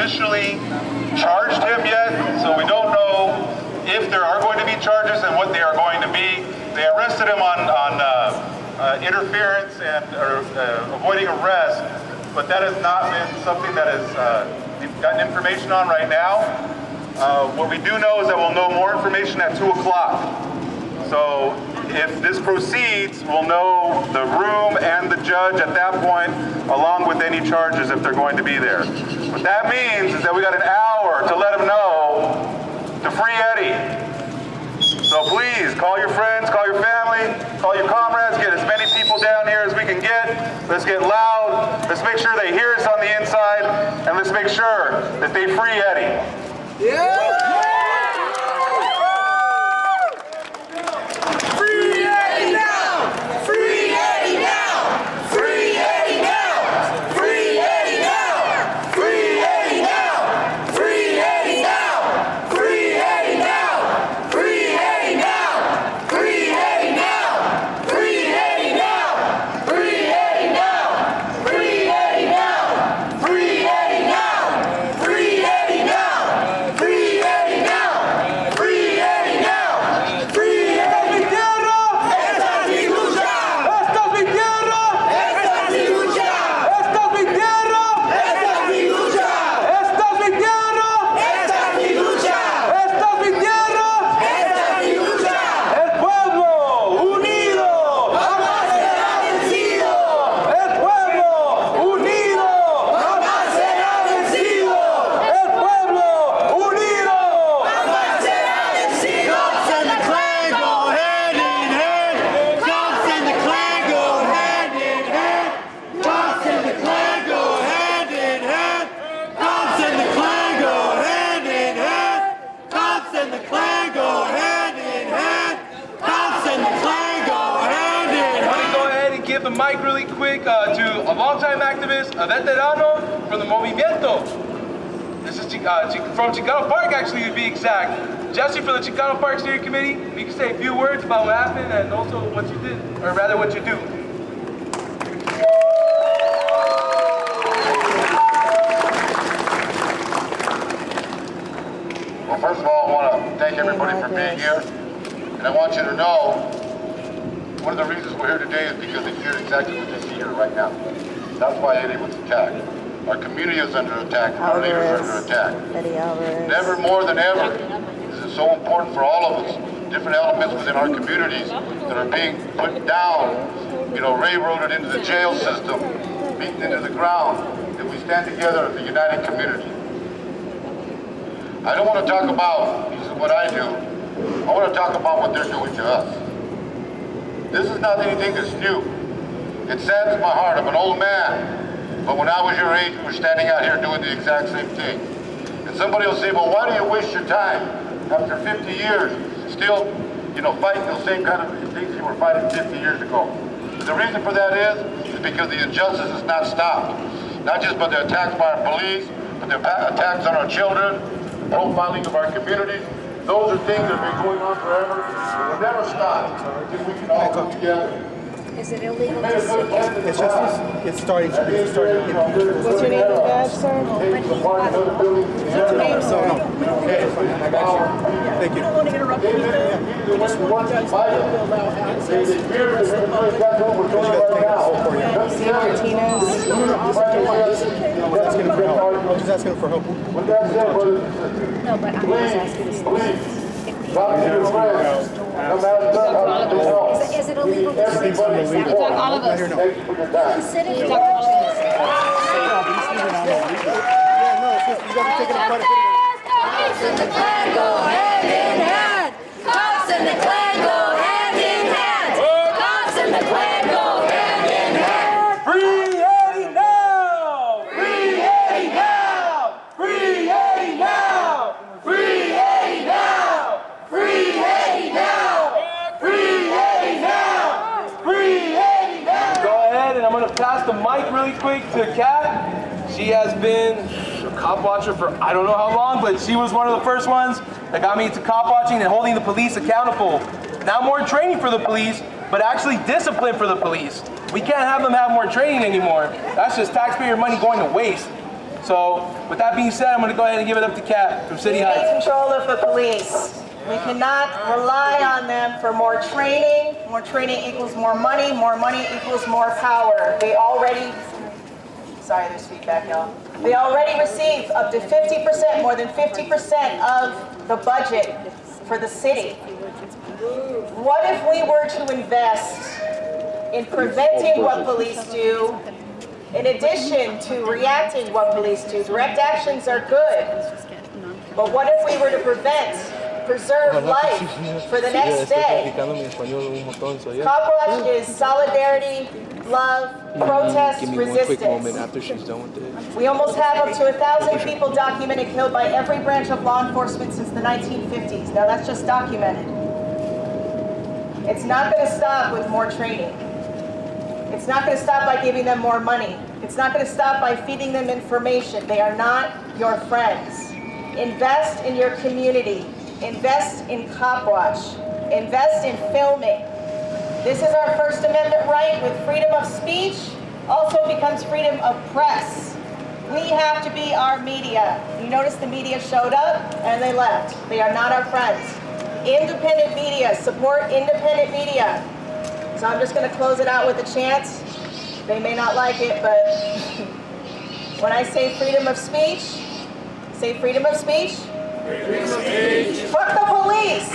officially charged him yet, so we don't know if there are going to be charges and what they are going to be. They arrested him on interference and avoiding arrest, but that has not been something that we've gotten information on right now. What we do know is that we'll know more information at 2 o'clock. So if this proceeds, we'll know the room and the judge at that point, along with any charges if they're going to be there. What that means is that we got an hour to let them know to free Eddie. So please, call your friends, call your family, call your comrades, get as many people down here as we can get. Let's get loud. Let's make sure they hear us on the inside, and let's make sure that they free Eddie. Yeah! The mic really quick to a longtime activist, a veterano from the Movimiento. This is from Chicano Park, actually, to be exact. Jesse, for the Chicano Park Steering Committee, you can say a few words about what happened and also what you did, or rather what you do. Well, first of all, I want to thank everybody for being here, and I want you to know one of the reasons we're here today is because they fear exactly what they see here right now. That's why Eddie was attacked. Our community is under attack, and our leaders are under attack. Never more than ever is it so important for all of us, different elements within our communities that are being put down, railroaded into the jail system, beaten into the ground, that we stand together as a united community. I don't want to talk about, this is what I do, I want to talk about what they're doing to us. This is not anything that's new. It saddens my heart. I'm an old man. But when I was your age, we were standing out here doing the exact same thing. And somebody will say, well, why do you waste your time after 50 years still, fighting those same kind of things you were fighting 50 years ago? The reason for that is because the injustice has not stopped. Not just by the attacks by our police, but the attacks on our children, profiling of our communities. Those are things that have been going on forever. It will never stop until we can all come together. Is it illegal to It's starting to be. What's your name and badge, sir? What's your name, sir? I got you. Thank you. I don't want to interrupt anything. I just want you guys to allow access to Martinez. I'm just asking for help. No, but I'm just asking to stop. Is it illegal to sit All of us. Sit in Yeah, no, it's just, you got to take it apart. Cops and the Klan go hand in hand. Cops and the Klan go hand in hand. Cops and the Klan go hand in hand. Free Eddie now! Free Eddie now! Free Eddie now! Free Eddie now! Free Eddie now! Free Eddie now! Free Eddie now! Go ahead, and I'm going to pass the mic really quick to Kat. She has been a cop watcher for I don't know how long, but she was one of the first ones that got me into cop watching and holding the police accountable. Not more training for the police, but actually discipline for the police. We can't have them have more training anymore. That's just taxpayer money going to waste. So with that being said, I'm going to go ahead and give it up to Kat from City Heights. Take control of the police. We cannot rely on them for more training. More training equals more money equals more power. They already, sorry, there's feedback, y'all. They already receive up to 50%, more than 50% of the budget for the city. What if we were to invest in preventing what police do, in addition to reacting what police do? Direct actions are good, but what if we were to preserve life for the next day? Copwatch is solidarity, love, protest, resistance. After she's done with this. We almost have up to 1,000 people documented killed by every branch of law enforcement since the 1950s. Now that's just documented. It's not going to stop with more training. It's not going to stop by giving them more money. It's not going to stop by feeding them information. They are not your friends. Invest in your community. Invest in Copwatch. Invest in filming. This is our First Amendment right. With freedom of speech also becomes freedom of press. We have to be our media. You notice the media showed up and they left. They are not our friends. Independent media, support independent media. So I'm just going to close it out with a chant. They may not like it, but when I say freedom of speech, say freedom of speech. Freedom of speech. Fuck the police.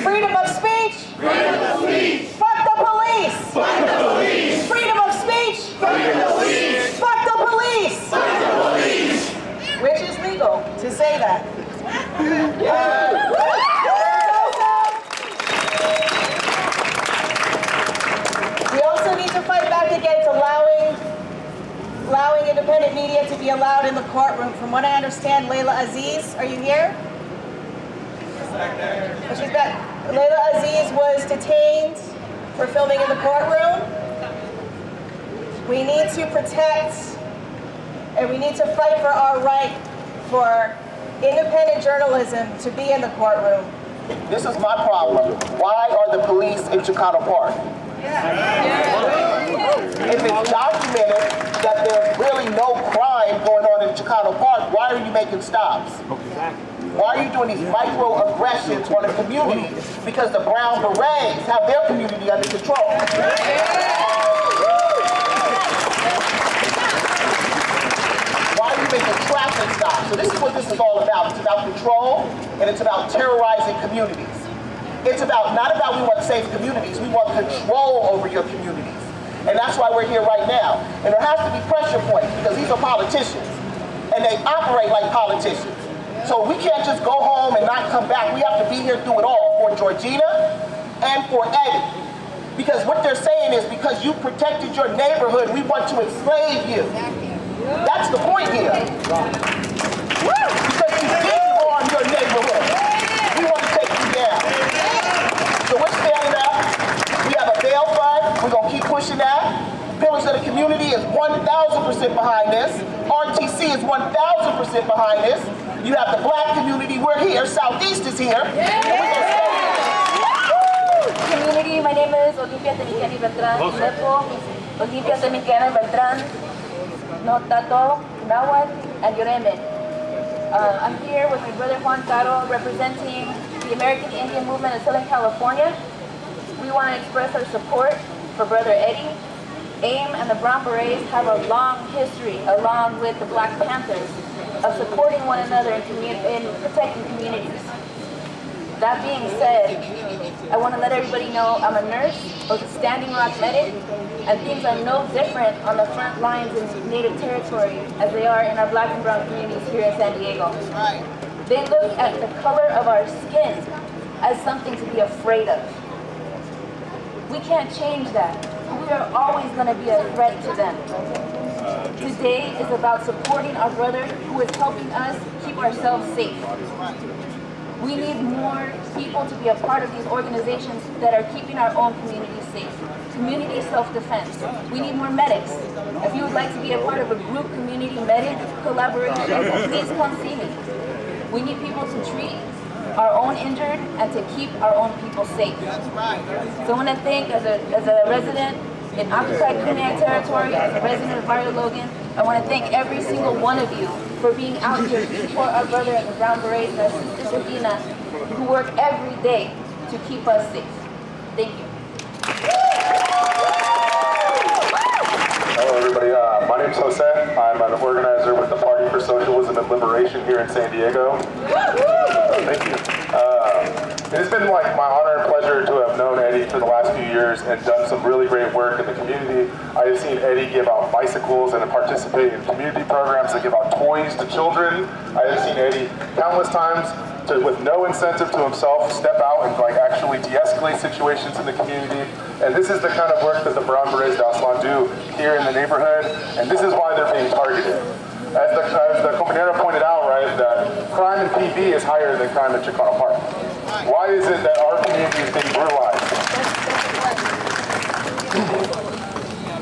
Freedom of speech. Freedom of speech. Fuck the police. Fuck the police. Freedom of speech. Freedom of speech. Fuck the police. Fuck the police. Which is legal to say that. We also need to fight back against allowing independent media to be allowed in the courtroom. From what I understand, Layla Aziz, are you here? Oh, she's back. Layla Aziz was detained for filming in the courtroom. We need to protect and we need to fight for our right for independent journalism to be in the courtroom. This is my problem. Why are the police in Chicano Park? If it's documented that there's really no crime going on in Chicano Park, why are you making stops? Why are you doing these microaggressions on the community? Because the Brown Berets have their community under control. Why are you making traffic stops? So this is what this is all about. It's about control and it's about terrorizing communities. It's not about we want safe communities, we want control over your communities. And that's why we're here right now. And there has to be pressure points because these are politicians. And they operate like politicians. So we can't just go home and not come back. We have to be here through it all for Georgina and for Eddie. Because what they're saying is because you protected your neighborhood, we want to enslave you. That's the point here. Because you didn't harm your neighborhood. We want to take you down. So we're standing up. We have a bail fund. We're going to keep pushing that. Pillars of the Community is 1,000% behind this. RTC is 1,000% behind this. You have the Black community. We're here. Southeast is here. And we're going to stay here. Community, my name is Olympia Temicani Beltran, Lepo, Olympia Temicani Beltran, Notato, Nawat, and Yoreme. I'm here with my brother Juan Caro representing the American Indian Movement in Southern California. We want to express our support for Brother Eddie. AIM and the Brown Berets have a long history, along with the Black Panthers, of supporting one another in protecting communities. That being said, I want to let everybody know I'm a nurse, I was a Standing Rock medic, and things are no different on the front lines in Native territory as they are in our Black and Brown communities here in San Diego. They look at the color of our skin as something to be afraid of. We can't change that. We are always going to be a threat to them. Today is about supporting our brother who is helping us keep ourselves safe. We need more people to be a part of these organizations that are keeping our own communities safe. Community self-defense. We need more medics. If you would like to be a part of a group community medic collaboration, please come see me. We need people to treat our own injured and to keep our own people safe. So I want to thank, as a resident in occupied Kunai territory, as a resident of Barrio Logan, I want to thank every single one of you for being out here to support our brother in the Brown Berets and our sister Georgina, who work every day to keep us safe. Thank you. Hello everybody, my name's Jose. I'm an organizer with the Party for Socialism and Liberation here in San Diego. Thank you. It's been like my honor and pleasure to have known Eddie for the last few years and done some really great work in the community. I have seen Eddie give out bicycles and participate in community programs that give out toys to children. I have seen Eddie countless times with no incentive to himself step out and like actually de-escalate situations in the community. And this is the kind of work that the Brown Berets de Aztlán do here in the neighborhood, and this is why they're being targeted. As the compañero pointed out, right, that crime in PB is higher than crime in Chicano Park. Why is it that our community is being brutalized?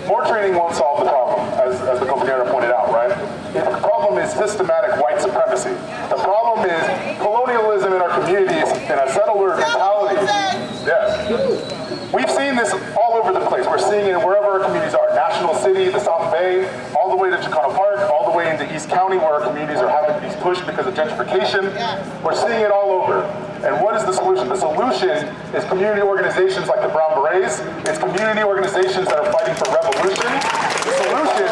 More training won't solve the problem, as the compañero pointed out, right? The problem is systematic white supremacy. The problem is colonialism in our communities and a settler mentality. Yes. We've seen this all over the place. We're seeing it wherever our communities are. National City, the South Bay, all the way to Chicano Park, all the way into East County where our communities are having to be pushed because of gentrification. We're seeing it all over. And what is the solution? The solution is community organizations like the Brown Berets. It's community organizations that are fighting for revolution. The solution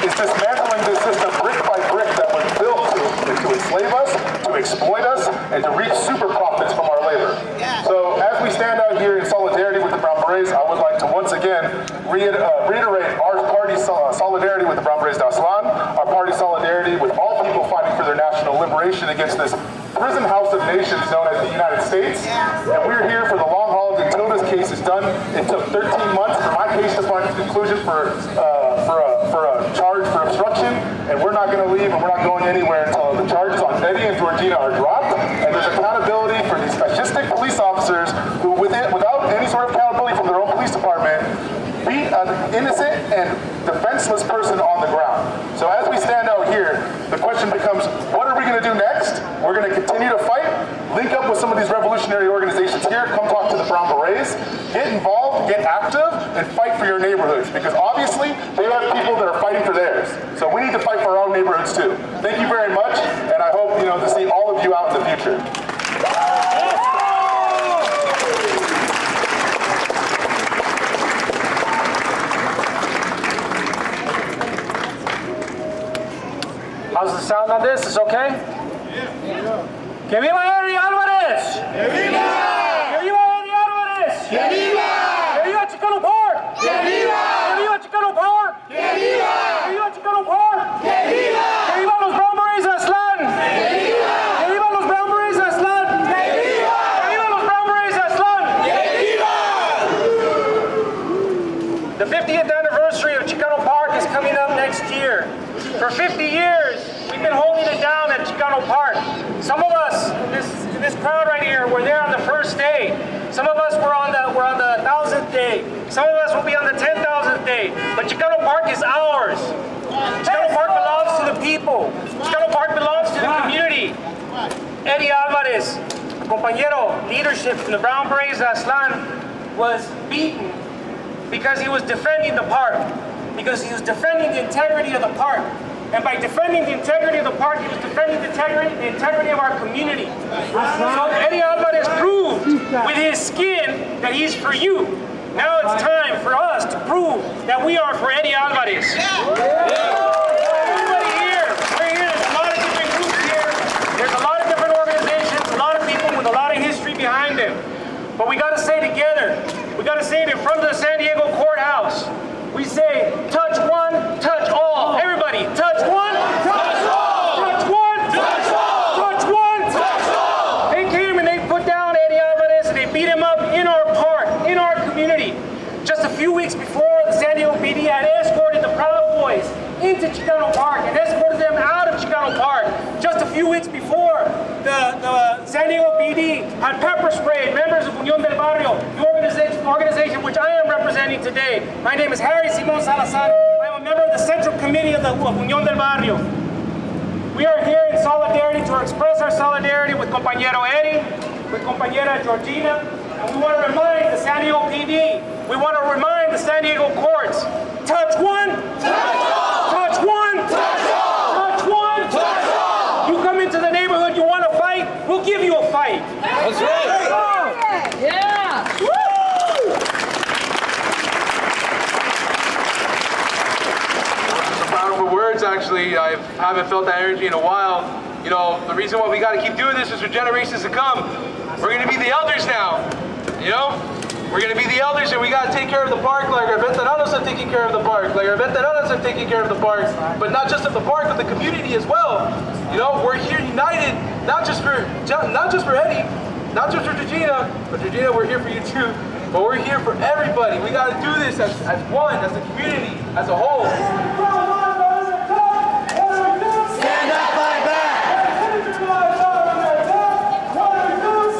is dismantling this system brick by brick that was built to enslave us, to exploit us, and to reap super profits from our labor. So as we stand out here in solidarity with the Brown Berets, I would like to once again reiterate our party's solidarity with the Brown Berets de Aztlán, our party's solidarity with all people fighting for their national liberation against this prison house of nations known as the United States. And we're here for the long haul until this case is done. It took 13 months for my case to find a conclusion for a charge for obstruction, and we're not going to leave and we're not going anywhere until the charges on Eddie and Georgina are dropped, and there's accountability for these fascistic police officers who, without any sort of accountability from their own police department, beat an innocent and defenseless person on the ground. So as we stand out here, the question becomes, what are we going to do next? We're going to continue to fight, link up with some of these revolutionary organizations here, come talk to the Brown Berets, get involved, get active, and fight for your neighborhoods, because obviously they have people that are fighting for theirs. So we need to fight for our own neighborhoods too. Thank you very much, and I hope to see all of you out in the future. How's the sound on this? Is okay? ¡Que viva Eddie Álvarez! ¡Que viva! ¡Que viva Eddie Álvarez! ¡Que viva! ¡Que viva Chicano Park! ¡Que viva! ¡Que viva Chicano Park! ¡Que viva! ¡Que viva Chicano Park! ¡Que viva! ¡Que viva los Brown Berets de Aztlán! ¡Que viva! ¡Que viva los Brown Berets de Aztlán! ¡Que viva! ¡Que viva los Brown Berets de Aztlán! ¡Que viva! The 50th anniversary of Chicano Park is coming up next year. For 50 years, we've been holding it down at Chicano Park. Some of us, this crowd right here, were there on the first day. Some of us were on the 1,000th day. Some of us will be on the 10,000th day. But Chicano Park is ours. Chicano Park belongs to the people. Chicano Park belongs to the community. Eddie Álvarez, compañero, leadership in the Brown Berets de Aztlán, was beaten because he was defending the park. Because he was defending the integrity of the park. And by defending the integrity of the park, he was defending the integrity of our community. So Eddie Álvarez proved with his skin that he's for you. Now it's time for us to prove that we are for Eddie Álvarez. Everybody here, we're here, there's a lot of different groups here. There's a lot of different organizations, a lot of people with a lot of history behind them. But we gotta say together, we gotta say it in front of the San Diego courthouse. We say, touch one, touch all. Everybody, touch one, touch all. Touch one, touch all. Touch one, touch all. They came and they put down Eddie Álvarez and they beat him up in our park, in our community. Just a few weeks before, the San Diego PD had escorted the Proud Boys into Chicano Park and escorted them out of Chicano Park. Just a few weeks before, the San Diego PD had pepper sprayed members of Unión del Barrio, the organization which I am representing today. My name is Harry Simón Salazar. I am a member of the Central Committee of Unión del Barrio. We are here in solidarity to express our solidarity with compañero Eddie, with compañera Georgina, and we want to remind the San Diego PD, we want to remind the San Diego courts, touch one, touch all. Touch one, That's right. Yeah. Powerful words, actually. I haven't felt that energy in a while. You know, the reason why we got to keep doing this is for generations to come. We're going to be the elders now, you know? We're going to be the elders and we got to take care of the park like our veteranos are taking care of the park, like our veteranos are taking care of the park, but not just of the park, but the community as well. You know, we're here united, not just for Eddie, not just for Regina, but Regina, we're here for you too. But we're here for everybody. We got to do this as one, as a community, as a whole. Stand up, fight back!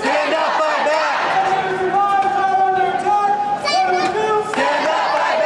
Stand up, fight back! Stand up, fight back! Stand up, fight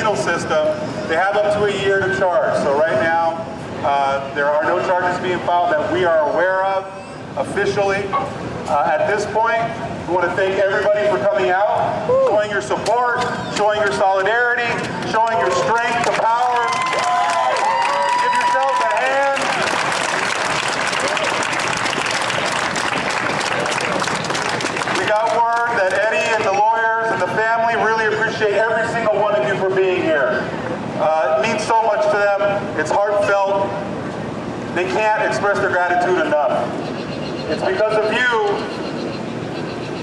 penal system, they have up to a year to charge. So right now, there are no charges being filed that we are aware of officially. At this point, we want to thank everybody for coming out, showing your support, showing your solidarity, showing your strength, the power. Give yourselves a hand. We got word that Eddie and the lawyers and the family really appreciate every single one of you for being here. It means so much to them. It's heartfelt. They can't express their gratitude enough. It's because of you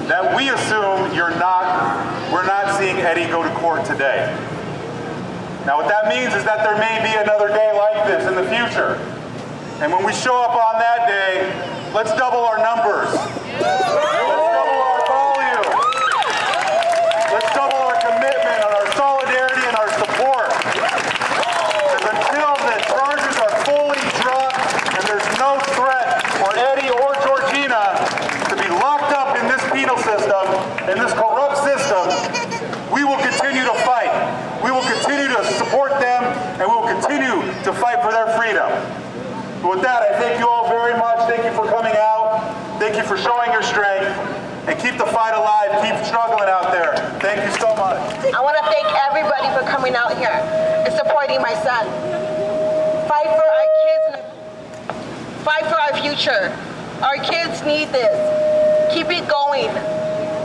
that we assume we're not seeing Eddie go to court today. Now what that means is that there may be another day like this in the future. And when we show up on that day, let's double our numbers. Let's double our volume. Let's double our commitment and our solidarity and our support. Because until the charges are fully dropped and there's no threat for Eddie or Georgina to be locked up in this penal system, in this corrupt system, we will continue to fight. We will continue to support them, and we will continue to fight for their freedom. With that, I thank you all very much. Thank you for coming out. Thank you for showing your strength. And keep the fight alive. Keep struggling out there. Thank you so much. I want to thank everybody for coming out here and supporting my son. Fight for our kids. Fight for our future. Our kids need this. Keep it going.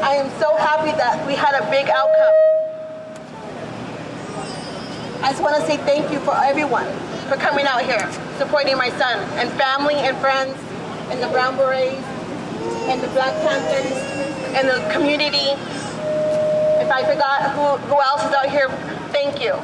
I am so happy that we had a big outcome. I just want to say thank you for everyone for coming out here, supporting my son, and family and friends, and the Brown Berets, and the Black Panthers, and the community. If I forgot who else is out here, thank you.